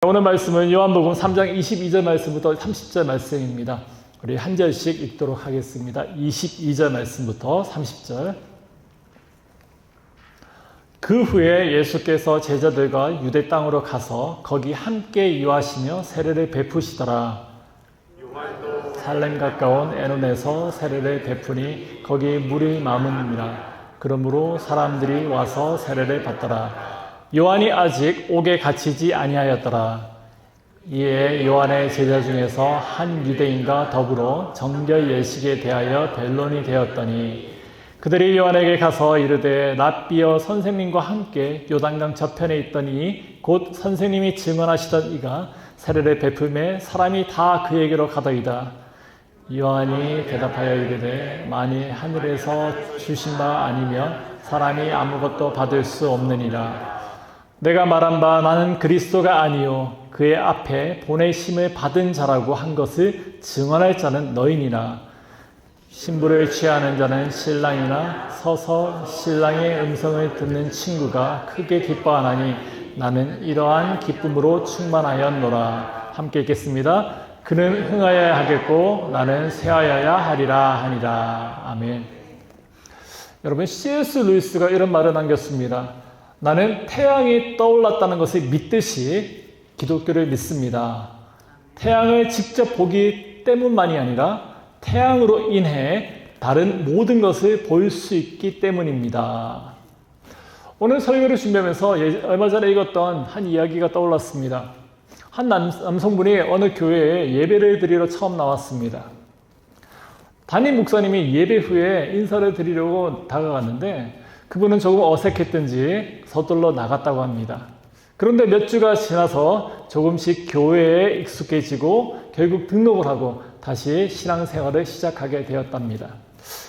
오늘 말씀은 요한복음 3장 22절 말씀부터 30절 말씀입니다. 우리 한 절씩 읽도록 하겠습니다. 22절 말씀부터 30절. 그 후에 예수께서 제자들과 유대 땅으로 가서 거기 함께 유하시며 세례를 베푸시더라. 살렘 가까운 에논에서 세례를 베푸니 거기 물이 많음이라. 그러므로 사람들이 와서 세례를 받더라. 요한이 아직 옥에 갇히지 아니하였더라. 이에 요한의 제자 중에서 한 유대인과 더불어 정결 예식에 대하여 변론이 되었더니 그들이 요한에게 가서 이르되 랍비여 선생님과 함께 요단강 저편에 있더니 곧 선생님이 증언하시던 이가 세례를 베풀매 사람이 다 그에게로 가더이다. 요한이 대답하여 이르되 만일 하늘에서 주신 바 아니면 사람이 아무것도 받을 수 없느니라. 내가 말한 바 나는 그리스도가 아니요 그의 앞에 보내심을 받은 자라고 한 것을 증언할 자는 너희니라. 신부를 취하는 자는 신랑이나 서서 신랑의 음성을 듣는 친구가 크게 기뻐하나니 나는 이러한 기쁨으로 충만하였노라. 함께 읽겠습니다. 그는 흥하여야 하겠고 나는 쇠하여야 하리라 하니라. 아멘. 여러분, C.S. 루이스가 이런 말을 남겼습니다. 나는 태양이 떠올랐다는 것을 믿듯이 기독교를 믿습니다. 태양을 직접 보기 때문만이 아니라 태양으로 인해 다른 모든 것을 볼 수 있기 때문입니다. 오늘 설교를 준비하면서 얼마 전에 읽었던 한 이야기가 떠올랐습니다. 한 남성분이 어느 교회에 예배를 드리러 처음 나왔습니다. 담임 목사님이 예배 후에 인사를 드리려고 다가갔는데 그분은 조금 어색했던지 서둘러 나갔다고 합니다. 그런데 몇 주가 지나서 조금씩 교회에 익숙해지고 결국 등록을 하고 다시 신앙생활을 시작하게 되었답니다.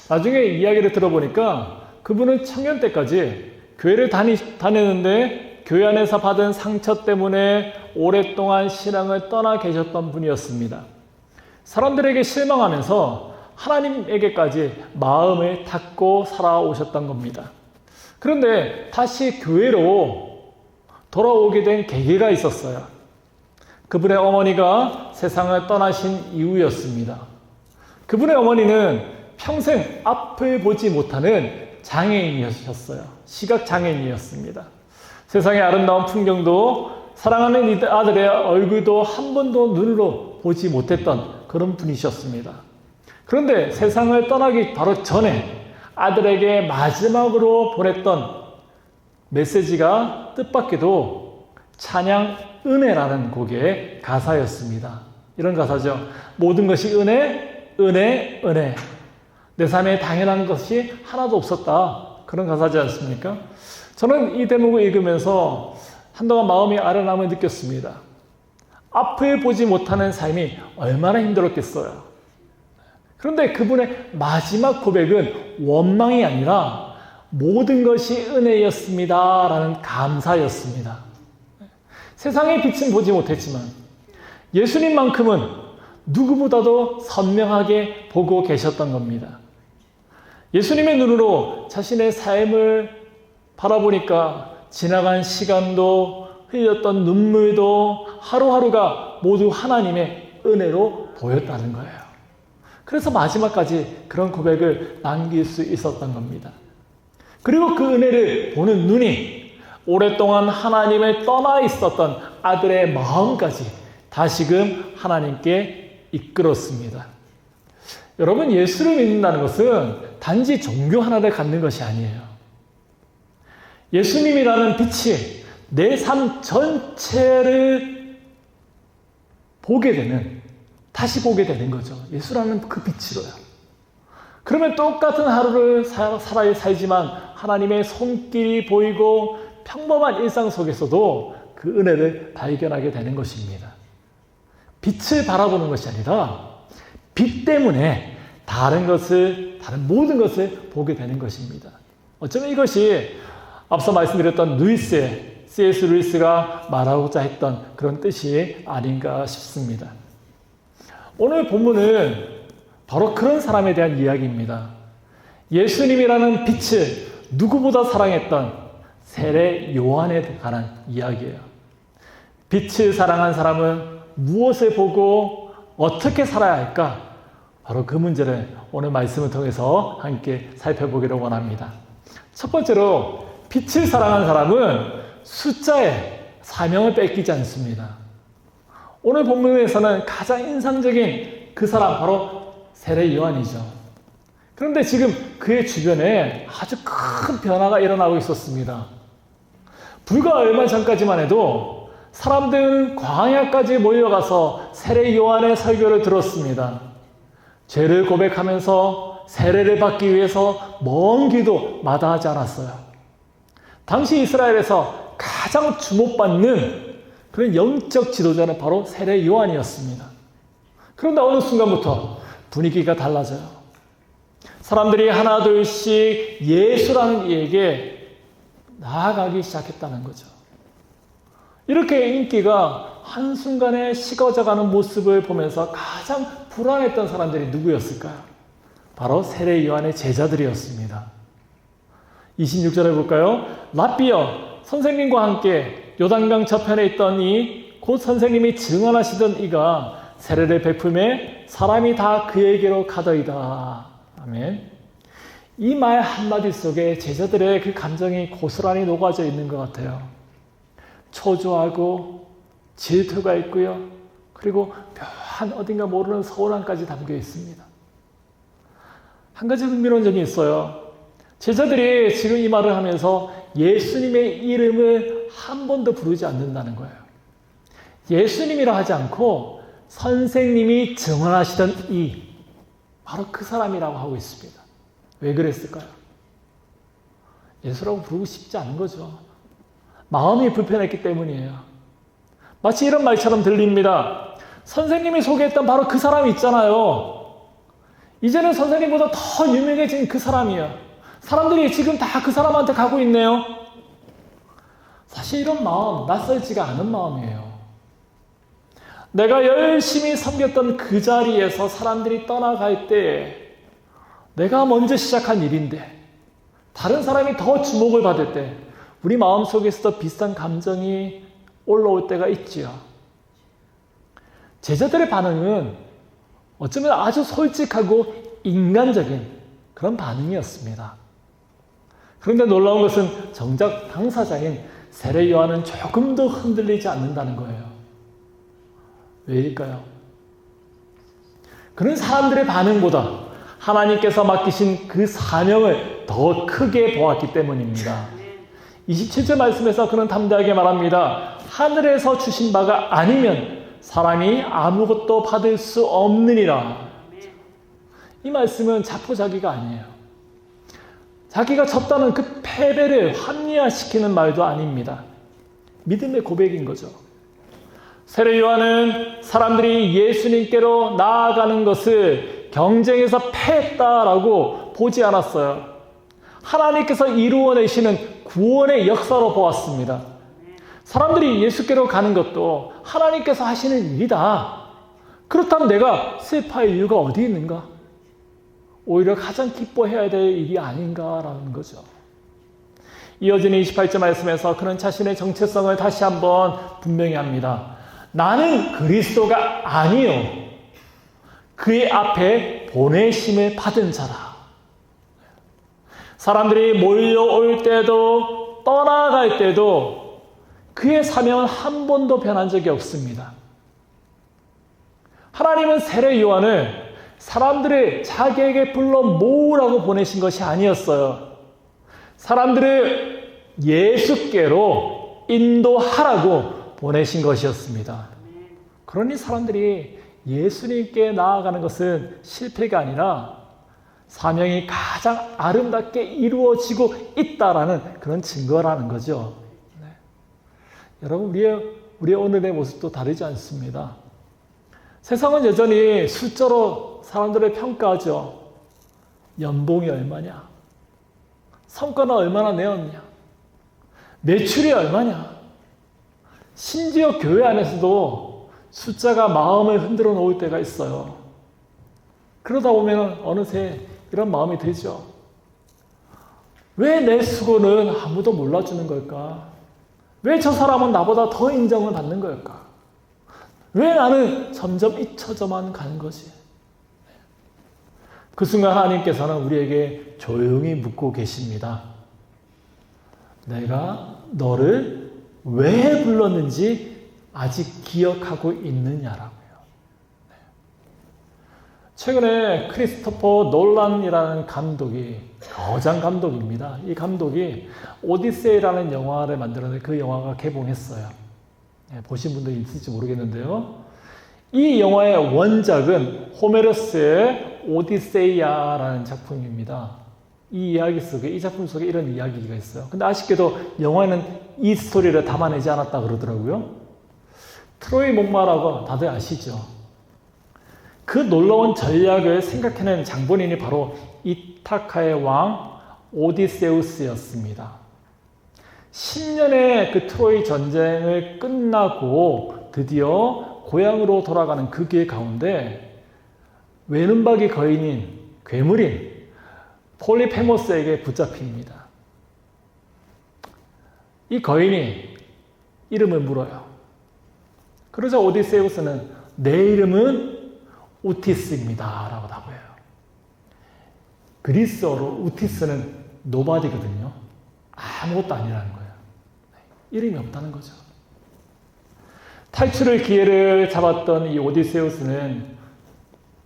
나중에 이야기를 들어보니까 그분은 청년 때까지 교회를 다녔는데 교회 안에서 받은 상처 때문에 오랫동안 신앙을 떠나 계셨던 분이었습니다. 사람들에게 실망하면서 하나님에게까지 마음을 닫고 살아오셨던 겁니다. 그런데 다시 교회로 돌아오게 된 계기가 있었어요. 그분의 어머니가 세상을 떠나신 이후였습니다. 그분의 어머니는 평생 앞을 보지 못하는 장애인이셨어요. 시각장애인이었습니다. 세상의 아름다운 풍경도 사랑하는 아들의 얼굴도 한 번도 눈으로 보지 못했던 그런 분이셨습니다. 그런데 세상을 떠나기 바로 전에 아들에게 마지막으로 보냈던 메시지가 뜻밖에도 찬양 은혜라는 곡의 가사였습니다. 이런 가사죠. 모든 것이 은혜, 은혜, 은혜. 내 삶에 당연한 것이 하나도 없었다. 그런 가사지 않습니까? 저는 이 대목을 읽으면서 한동안 마음이 아련함을 느꼈습니다. 앞을 보지 못하는 삶이 얼마나 힘들었겠어요. 그런데 그분의 마지막 고백은 원망이 아니라 모든 것이 은혜였습니다 라는 감사였습니다. 세상의 빛은 보지 못했지만 예수님만큼은 누구보다도 선명하게 보고 계셨던 겁니다. 예수님의 눈으로 자신의 삶을 바라보니까 지나간 시간도 흘렸던 눈물도 하루하루가 모두 하나님의 은혜로 보였다는 거예요. 그래서 마지막까지 그런 고백을 남길 수 있었던 겁니다. 그리고 그 은혜를 보는 눈이 오랫동안 하나님을 떠나 있었던 아들의 마음까지 다시금 하나님께 이끌었습니다. 여러분, 예수를 믿는다는 것은 단지 종교 하나를 갖는 것이 아니에요. 예수님이라는 빛이 내 삶 전체를 보게 되는, 다시 보게 되는 거죠. 예수라는 그 빛으로요. 그러면 똑같은 하루를 살지만 하나님의 손길이 보이고 평범한 일상 속에서도 그 은혜를 발견하게 되는 것입니다. 빛을 바라보는 것이 아니라 빛 때문에 다른 모든 것을 보게 되는 것입니다. 어쩌면 이것이 앞서 말씀드렸던 C.S. 루이스가 말하고자 했던 그런 뜻이 아닌가 싶습니다. 오늘 본문은 바로 그런 사람에 대한 이야기입니다. 예수님이라는 빛을 누구보다 사랑했던 세례 요한에 관한 이야기예요. 빛을 사랑한 사람은 무엇을 보고 어떻게 살아야 할까? 바로 그 문제를 오늘 말씀을 통해서 함께 살펴보기를 원합니다. 첫 번째로 빛을 사랑한 사람은 숫자에 사명을 뺏기지 않습니다. 오늘 본문에서는 가장 인상적인 그 사람 바로 세례 요한이죠. 그런데 지금 그의 주변에 아주 큰 변화가 일어나고 있었습니다. 불과 얼마 전까지만 해도 사람들은 광야까지 몰려가서 세례 요한의 설교를 들었습니다. 죄를 고백하면서 세례를 받기 위해서 먼 길도 마다하지 않았어요. 당시 이스라엘에서 가장 주목받는 그런 영적 지도자는 바로 세례 요한이었습니다. 그런데 어느 순간부터 분위기가 달라져요. 사람들이 하나 둘씩 예수라는 이에게 나아가기 시작했다는 거죠. 이렇게 인기가 한순간에 식어져가는 모습을 보면서 가장 불안했던 사람들이 누구였을까요? 바로 세례 요한의 제자들이었습니다. 26절에 볼까요? 랍비여, 선생님과 함께 요단강 저편에 있던 곧 선생님이 증언하시던 이가 세례를 베풀매 사람이 다 그에게로 가더이다. 아멘. 이 말 한마디 속에 제자들의 그 감정이 고스란히 녹아져 있는 것 같아요. 초조하고 질투가 있고요. 그리고 묘한 어딘가 모르는 서운함까지 담겨 있습니다. 한 가지 흥미로운 점이 있어요. 제자들이 지금 이 말을 하면서 예수님의 이름을 한 번도 부르지 않는다는 거예요. 예수님이라 하지 않고 선생님이 증언하시던 바로 그 사람이라고 하고 있습니다. 왜 그랬을까요? 예수라고 부르고 싶지 않은 거죠. 마음이 불편했기 때문이에요. 마치 이런 말처럼 들립니다. 선생님이 소개했던 바로 그 사람이 있잖아요. 이제는 선생님보다 더 유명해진 그 사람이에요. 사람들이 지금 다 그 사람한테 가고 있네요. 사실 이런 마음 낯설지가 않은 마음이에요. 내가 열심히 섬겼던 그 자리에서 사람들이 떠나갈 때 내가 먼저 시작한 일인데 다른 사람이 더 주목을 받을 때 우리 마음속에서도 비슷한 감정이 올라올 때가 있지요. 제자들의 반응은 어쩌면 아주 솔직하고 인간적인 그런 반응이었습니다. 그런데 놀라운 것은 정작 당사자인 세례 요한은 조금도 흔들리지 않는다는 거예요. 왜일까요? 그런 사람들의 반응보다 하나님께서 맡기신 그 사명을 더 크게 보았기 때문입니다. 27절 말씀에서 그는 담대하게 말합니다. 하늘에서 주신 바가 아니면 사람이 아무것도 받을 수 없느니라. 이 말씀은 자포자기가 아니에요. 자기가 졌다는 그 패배를 합리화시키는 말도 아닙니다. 믿음의 고백인 거죠. 세례 요한은 사람들이 예수님께로 나아가는 것을 경쟁에서 패했다라고 보지 않았어요. 하나님께서 이루어내시는 구원의 역사로 보았습니다. 사람들이 예수께로 가는 것도 하나님께서 하시는 일이다. 그렇다면 내가 슬퍼할 이유가 어디 있는가? 오히려 가장 기뻐해야 될 일이 아닌가라는 거죠. 이어지는 28절 말씀에서 그는 자신의 정체성을 다시 한번 분명히 합니다. 나는 그리스도가 아니요 그의 앞에 보내심을 받은 자라. 사람들이 몰려올 때도 떠나갈 때도 그의 사명은 한 번도 변한 적이 없습니다. 하나님은 세례 요한을 사람들을 자기에게 불러 모으라고 보내신 것이 아니었어요. 사람들을 예수께로 인도하라고 보내신 것이었습니다. 그러니 사람들이 예수님께 나아가는 것은 실패가 아니라 사명이 가장 아름답게 이루어지고 있다라는 그런 증거라는 거죠. 네. 여러분, 우리의 오늘의 모습도 다르지 않습니다. 세상은 여전히 숫자로 사람들을 평가하죠. 연봉이 얼마냐? 성과는 얼마나 내었냐? 매출이 얼마냐? 심지어 교회 안에서도 숫자가 마음을 흔들어 놓을 때가 있어요. 그러다 보면 어느새 이런 마음이 들죠. 왜 내 수고는 아무도 몰라주는 걸까? 왜 저 사람은 나보다 더 인정을 받는 걸까? 왜 나는 점점 잊혀져만 가는 거지? 그 순간 하나님께서는 우리에게 조용히 묻고 계십니다. 내가 너를 왜 불렀는지 아직 기억하고 있느냐라고요. 최근에 크리스토퍼 놀란이라는 감독이 거장 감독입니다. 이 감독이 오디세이라는 영화를 만들었는데 그 영화가 개봉했어요. 보신 분들이 있을지 모르겠는데요. 이 영화의 원작은 호메로스의 오디세이아라는 작품입니다. 이 이야기 속에, 이 작품 속에 이런 이야기가 있어요. 근데 아쉽게도 영화에는 이 스토리를 담아내지 않았다 그러더라고요. 트로이 목마라고 다들 아시죠? 그 놀라운 전략을 생각해낸 장본인이 바로 이타카의 왕 오디세우스였습니다. 10년의 그 트로이 전쟁을 끝나고 드디어 고향으로 돌아가는 그 길 가운데 외눈박이 거인인 괴물인 폴리페모스에게 붙잡힙니다. 이 거인이 이름을 물어요. 그러자 오디세우스는 내 이름은 우티스입니다 라고 답해요. 그리스어로 우티스는 노바디거든요. 아무것도 아니라는 거예요. 이름이 없다는 거죠. 탈출의 기회를 잡았던 이 오디세우스는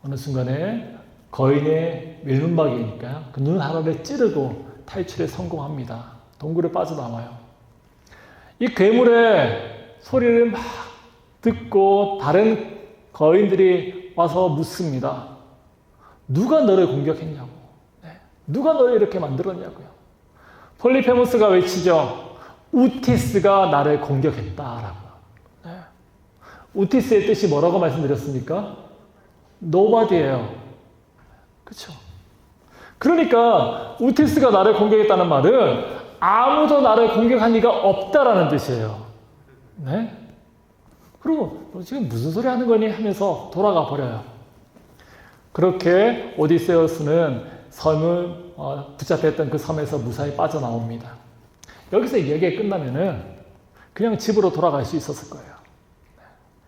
어느 순간에 거인의 외눈박이니까요. 그 눈 하나를 찌르고 탈출에 성공합니다. 동굴에 빠져나와요. 이 괴물의 소리를 막 듣고 다른 거인들이 와서 묻습니다. 누가 너를 공격했냐고. 누가 너를 이렇게 만들었냐고요. 폴리페모스가 외치죠. 우티스가 나를 공격했다라고. 우티스의 뜻이 뭐라고 말씀드렸습니까? 노바디예요. 그렇죠? 그러니까 우티스가 나를 공격했다는 말은 아무도 나를 공격한 이가 없다라는 뜻이에요. 네? 그리고 너 지금 무슨 소리 하는 거니? 하면서 돌아가 버려요. 그렇게 오디세우스는 섬을 붙잡혔던 그 섬에서 무사히 빠져나옵니다. 여기서 이야기가 끝나면은 그냥 집으로 돌아갈 수 있었을 거예요.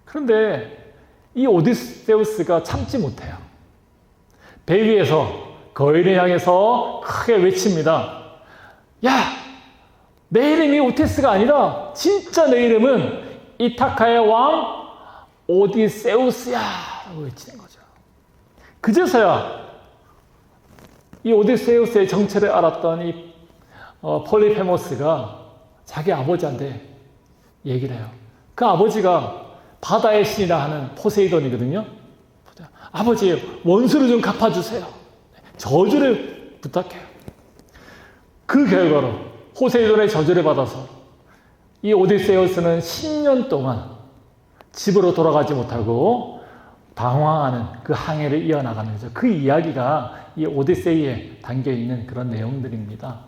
그런데 이 오디세우스가 참지 못해요. 배 위에서 거인을 향해서 크게 외칩니다. 야! 내 이름이 오티스가 아니라 진짜 내 이름은 이타카의 왕 오디세우스야! 라고 외치는 거죠. 그제서야 이 오디세우스의 정체를 알았던 이 폴리페모스가 자기 아버지한테 얘기를 해요. 그 아버지가 바다의 신이라 하는 포세이돈이거든요. 아버지, 원수를 좀 갚아주세요. 저주를 부탁해요. 그 결과로 포세이돈의 저주를 받아서 이 오디세우스는 10년 동안 집으로 돌아가지 못하고 방황하는 그 항해를 이어나가면서 그 이야기가 이 오디세이에 담겨있는 그런 내용들입니다.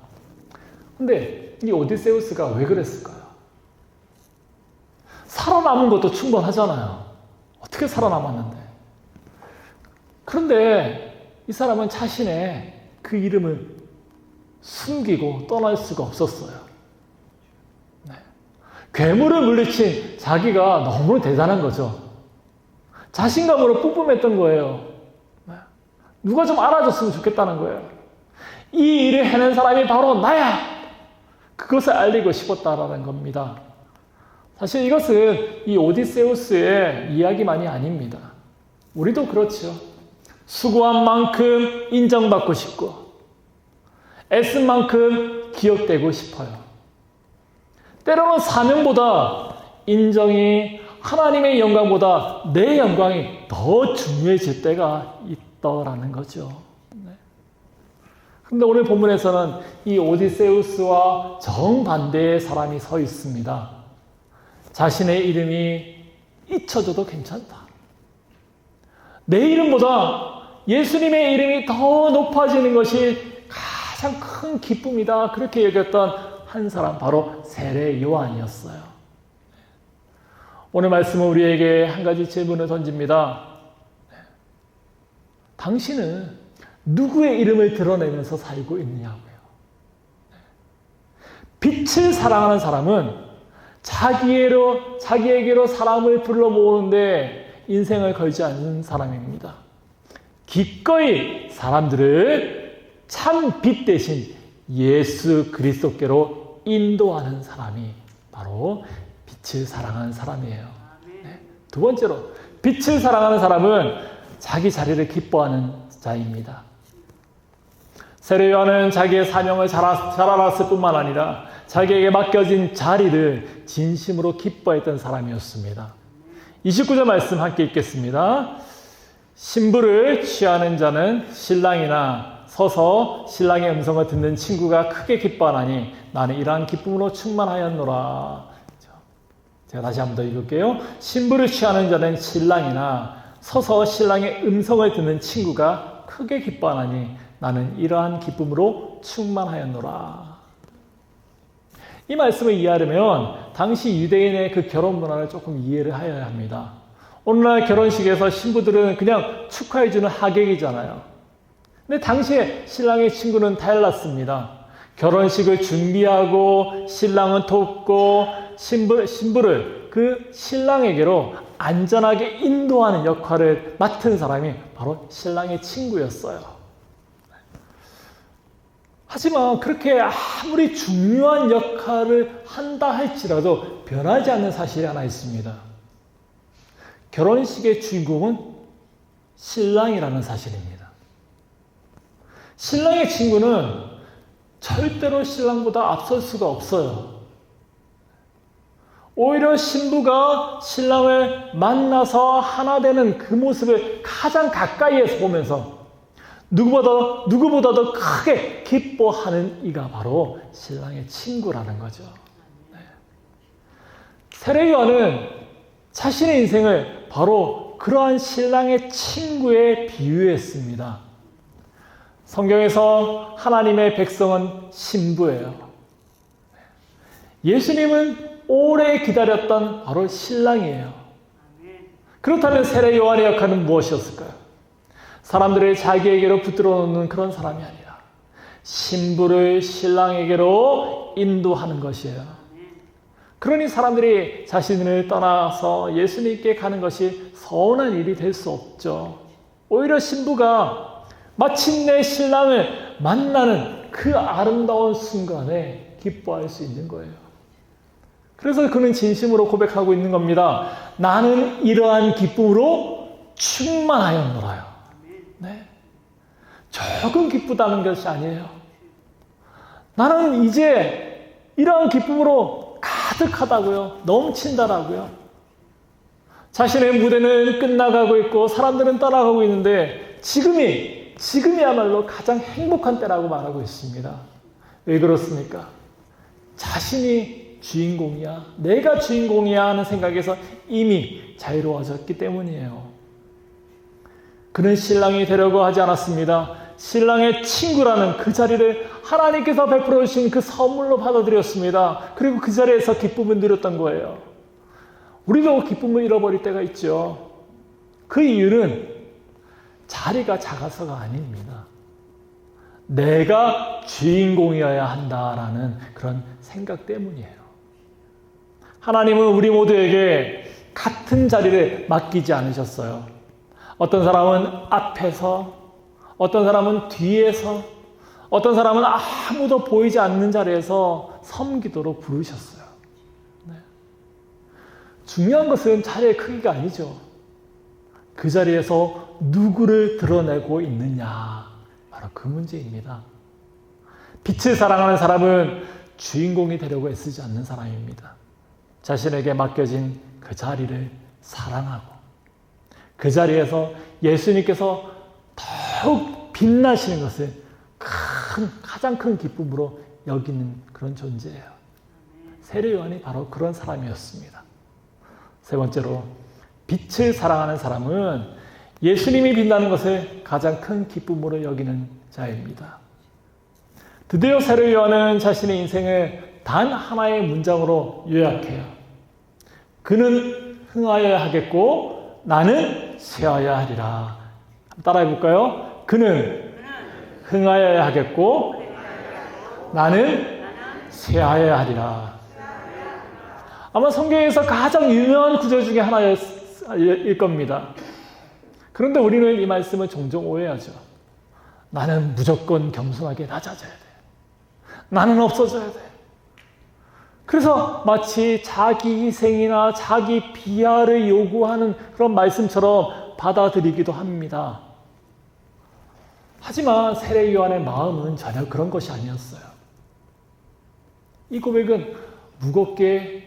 근데 이 오디세우스가 왜 그랬을까요? 살아남은 것도 충분하잖아요. 어떻게 살아남았는데? 그런데 이 사람은 자신의 그 이름을 숨기고 떠날 수가 없었어요. 네. 괴물을 물리친 자기가 너무 대단한 거죠. 자신감으로 뿜뿜했던 거예요. 네. 누가 좀 알아줬으면 좋겠다는 거예요. 이 일을 해낸 사람이 바로 나야! 그것을 알리고 싶었다라는 겁니다. 사실 이것은 이 오디세우스의 이야기만이 아닙니다. 우리도 그렇죠. 수고한 만큼 인정받고 싶고 애쓴 만큼 기억되고 싶어요. 때로는 사명보다 인정이 하나님의 영광보다 내 영광이 더 중요해질 때가 있더라는 거죠. 그런데 오늘 본문에서는 이 오디세우스와 정반대의 사람이 서 있습니다. 자신의 이름이 잊혀져도 괜찮다. 내 이름보다 예수님의 이름이 더 높아지는 것이 가장 큰 기쁨이다. 그렇게 여겼던 한 사람, 바로 세례 요한이었어요. 오늘 말씀은 우리에게 한 가지 질문을 던집니다. 당신은 누구의 이름을 드러내면서 살고 있느냐고요. 빛을 사랑하는 사람은 자기에게로 사람을 불러 모으는데 인생을 걸지 않는 사람입니다. 기꺼이 사람들을 참 빛 대신 예수 그리스도께로 인도하는 사람이 바로 빛을 사랑하는 사람이에요. 네. 두 번째로 빛을 사랑하는 사람은 자기 자리를 기뻐하는 자입니다. 세례 요한은 자기의 사명을 잘 알았을 뿐만 아니라 자기에게 맡겨진 자리를 진심으로 기뻐했던 사람이었습니다. 29절 말씀 함께 읽겠습니다. 신부를 취하는 자는 신랑이나 서서 신랑의 음성을 듣는 친구가 크게 기뻐하나니 나는 이러한 기쁨으로 충만하였노라. 제가 다시 한번 더 읽을게요. 신부를 취하는 자는 신랑이나 서서 신랑의 음성을 듣는 친구가 크게 기뻐하나니 나는 이러한 기쁨으로 충만하였노라. 이 말씀을 이해하려면 당시 유대인의 그 결혼 문화를 조금 이해를 하여야 합니다. 오늘날 결혼식에서 신부들은 그냥 축하해주는 하객이잖아요. 근데 당시에 신랑의 친구는 달랐습니다. 결혼식을 준비하고 신랑은 돕고 신부를 그 신랑에게로 안전하게 인도하는 역할을 맡은 사람이 바로 신랑의 친구였어요. 하지만 그렇게 아무리 중요한 역할을 한다 할지라도 변하지 않는 사실이 하나 있습니다. 결혼식의 주인공은 신랑이라는 사실입니다. 신랑의 친구는 절대로 신랑보다 앞설 수가 없어요. 오히려 신부가 신랑을 만나서 하나 되는 그 모습을 가장 가까이에서 보면서 누구보다도 크게 기뻐하는 이가 바로 신랑의 친구라는 거죠. 네. 세례 요한은 자신의 인생을 바로 그러한 신랑의 친구에 비유했습니다. 성경에서 하나님의 백성은 신부예요. 예수님은 오래 기다렸던 바로 신랑이에요. 그렇다면 세례 요한의 역할은 무엇이었을까요? 사람들을 자기에게로 붙들어 놓는 그런 사람이 아니라 신부를 신랑에게로 인도하는 것이에요. 그러니 사람들이 자신을 떠나서 예수님께 가는 것이 서운한 일이 될 수 없죠. 오히려 신부가 마침내 신랑을 만나는 그 아름다운 순간에 기뻐할 수 있는 거예요. 그래서 그는 진심으로 고백하고 있는 겁니다. 나는 이러한 기쁨으로 충만하였노라요. 네. 조금 기쁘다는 것이 아니에요. 나는 이제 이러한 기쁨으로 가득하다고요. 넘친다라고요. 자신의 무대는 끝나가고 있고 사람들은 떠나가고 있는데 지금이야말로 가장 행복한 때라고 말하고 있습니다. 왜 그렇습니까? 자신이 주인공이야, 내가 주인공이야 하는 생각에서 이미 자유로워졌기 때문이에요. 그는 신랑이 되려고 하지 않았습니다. 신랑의 친구라는 그 자리를 하나님께서 베풀어 주신 그 선물로 받아들였습니다. 그리고 그 자리에서 기쁨을 누렸던 거예요. 우리도 기쁨을 잃어버릴 때가 있죠. 그 이유는 자리가 작아서가 아닙니다. 내가 주인공이어야 한다라는 그런 생각 때문이에요. 하나님은 우리 모두에게 같은 자리를 맡기지 않으셨어요. 어떤 사람은 앞에서, 어떤 사람은 뒤에서, 어떤 사람은 아무도 보이지 않는 자리에서 섬기도록 부르셨어요. 네. 중요한 것은 자리의 크기가 아니죠. 그 자리에서 누구를 드러내고 있느냐, 바로 그 문제입니다. 빛을 사랑하는 사람은 주인공이 되려고 애쓰지 않는 사람입니다. 자신에게 맡겨진 그 자리를 사랑하고 그 자리에서 예수님께서 더욱 빛나시는 것을 가장 큰 기쁨으로 여기는 그런 존재예요. 세례 요한이 바로 그런 사람이었습니다. 세 번째로 빛을 사랑하는 사람은 예수님이 빛나는 것을 가장 큰 기쁨으로 여기는 자입니다. 드디어 세례 요한은 자신의 인생을 단 하나의 문장으로 요약해요. 그는 흥하여야 하겠고 나는 쇠하여야 하리라. 따라해 볼까요? 그는 흥하여야 하겠고 나는 쇠하여야 하리라. 아마 성경에서 가장 유명한 구절 중에 하나일 겁니다. 그런데 우리는 이 말씀을 종종 오해하죠. 나는 무조건 겸손하게 낮아져야 돼. 나는 없어져야 돼. 그래서 마치 자기 희생이나 자기 비하를 요구하는 그런 말씀처럼 받아들이기도 합니다. 하지만 세례 요한의 마음은 전혀 그런 것이 아니었어요. 이 고백은 무겁게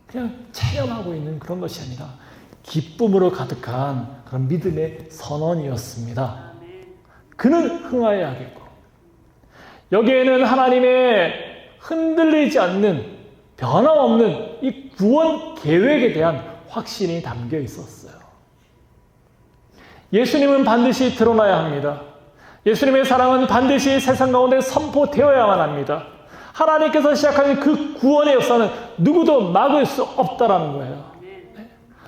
그냥 체험하고 있는 그런 것이 아니라 기쁨으로 가득한 그런 믿음의 선언이었습니다. 그는 흥하여야겠고, 여기에는 하나님의 흔들리지 않는 변함없는 이 구원 계획에 대한 확신이 담겨 있었어요. 예수님은 반드시 드러나야 합니다. 예수님의 사랑은 반드시 세상 가운데 선포되어야만 합니다. 하나님께서 시작하신 그 구원의 역사는 누구도 막을 수 없다라는 거예요.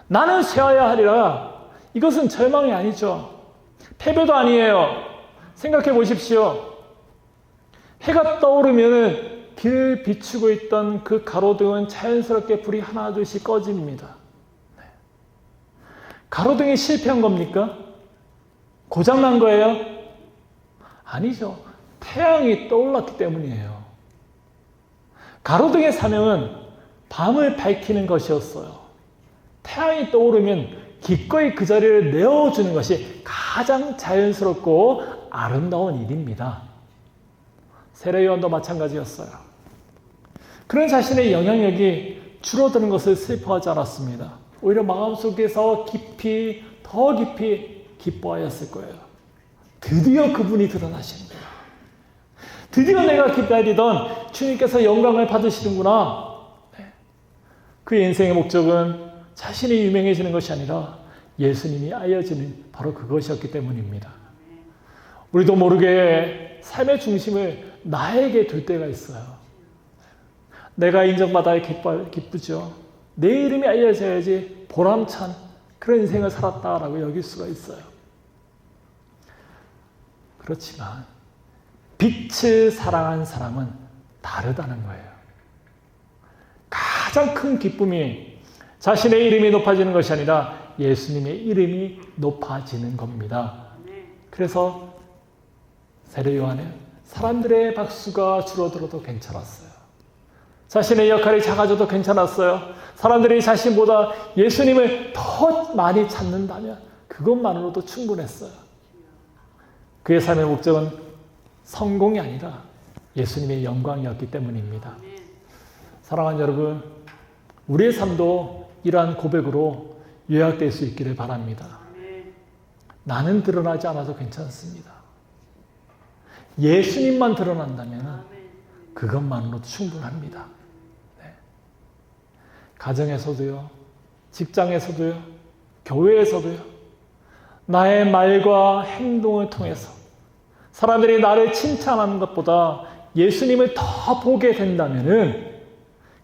나는 쇠하야 하리라. 이것은 절망이 아니죠. 패배도 아니에요. 생각해 보십시오. 해가 떠오르면 길을 비추고 있던 그 가로등은 자연스럽게 불이 하나둘씩 꺼집니다. 가로등이 실패한 겁니까? 고장난 거예요? 아니죠. 태양이 떠올랐기 때문이에요. 가로등의 사명은 밤을 밝히는 것이었어요. 태양이 떠오르면 기꺼이 그 자리를 내어주는 것이 가장 자연스럽고 아름다운 일입니다. 세례 요한도 마찬가지였어요. 그런 자신의 영향력이 줄어드는 것을 슬퍼하지 않았습니다. 오히려 마음속에서 더 깊이 기뻐하였을 거예요. 드디어 그분이 드러나시는 거예요. 드디어 내가 기다리던 주님께서 영광을 받으시는구나. 그의 인생의 목적은 자신이 유명해지는 것이 아니라 예수님이 알려지는 바로 그것이었기 때문입니다. 우리도 모르게 삶의 중심을 나에게 둘 때가 있어요. 내가 인정받아야 기쁘죠. 내 이름이 알려져야지 보람찬 그런 인생을 살았다라고 여길 수가 있어요. 그렇지만 빛을 사랑한 사람은 다르다는 거예요. 가장 큰 기쁨이 자신의 이름이 높아지는 것이 아니라 예수님의 이름이 높아지는 겁니다. 그래서 세례 요한은 사람들의 박수가 줄어들어도 괜찮았어요. 자신의 역할이 작아져도 괜찮았어요. 사람들이 자신보다 예수님을 더 많이 찾는다면 그것만으로도 충분했어요. 그의 삶의 목적은 성공이 아니라 예수님의 영광이었기 때문입니다. 사랑하는 여러분, 우리의 삶도 이러한 고백으로 요약될 수 있기를 바랍니다. 나는 드러나지 않아도 괜찮습니다. 예수님만 드러난다면 그것만으로도 충분합니다. 네. 가정에서도요, 직장에서도요, 교회에서도요, 나의 말과 행동을 통해서 사람들이 나를 칭찬하는 것보다 예수님을 더 보게 된다면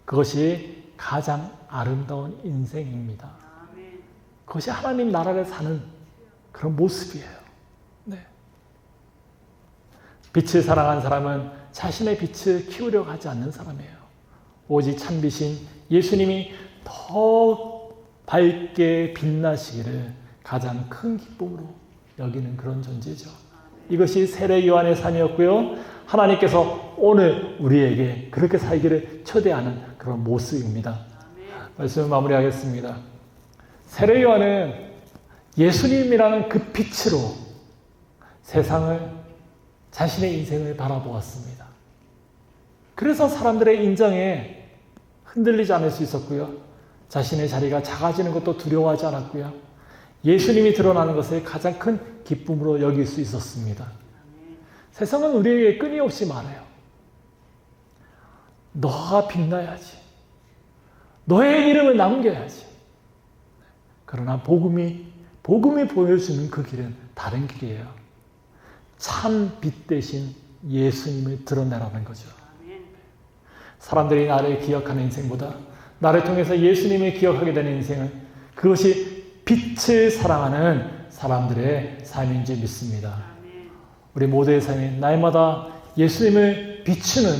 그것이 가장 아름다운 인생입니다. 그것이 하나님 나라를 사는 그런 모습이에요. 네. 빛을 사랑한 사람은 자신의 빛을 키우려고 하지 않는 사람이에요. 오직 참빛인 예수님이 더 밝게 빛나시기를 가장 큰 기쁨으로 여기는 그런 존재죠. 이것이 세례 요한의 삶이었고요. 하나님께서 오늘 우리에게 그렇게 살기를 초대하는 그런 모습입니다. 말씀을 마무리하겠습니다. 세례 요한은 예수님이라는 그 빛으로 세상을, 자신의 인생을 바라보았습니다. 그래서 사람들의 인정에 흔들리지 않을 수 있었고요. 자신의 자리가 작아지는 것도 두려워하지 않았고요. 예수님이 드러나는 것을 가장 큰 기쁨으로 여길 수 있었습니다. 세상은 우리에게 끊임없이 말해요. 너가 빛나야지. 너의 이름을 남겨야지. 그러나 복음이 보여주는 그 길은 다른 길이에요. 참 빛 대신 예수님을 드러내라는 거죠. 사람들이 나를 기억하는 인생보다 나를 통해서 예수님을 기억하게 되는 인생은 그것이 빛을 사랑하는 사람들의 삶인지 믿습니다. 우리 모두의 삶이 날마다 예수님을 비추는,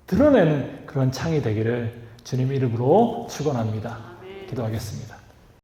드러내는 그런 창이 되기를 주님 이름으로 축원합니다. 기도하겠습니다.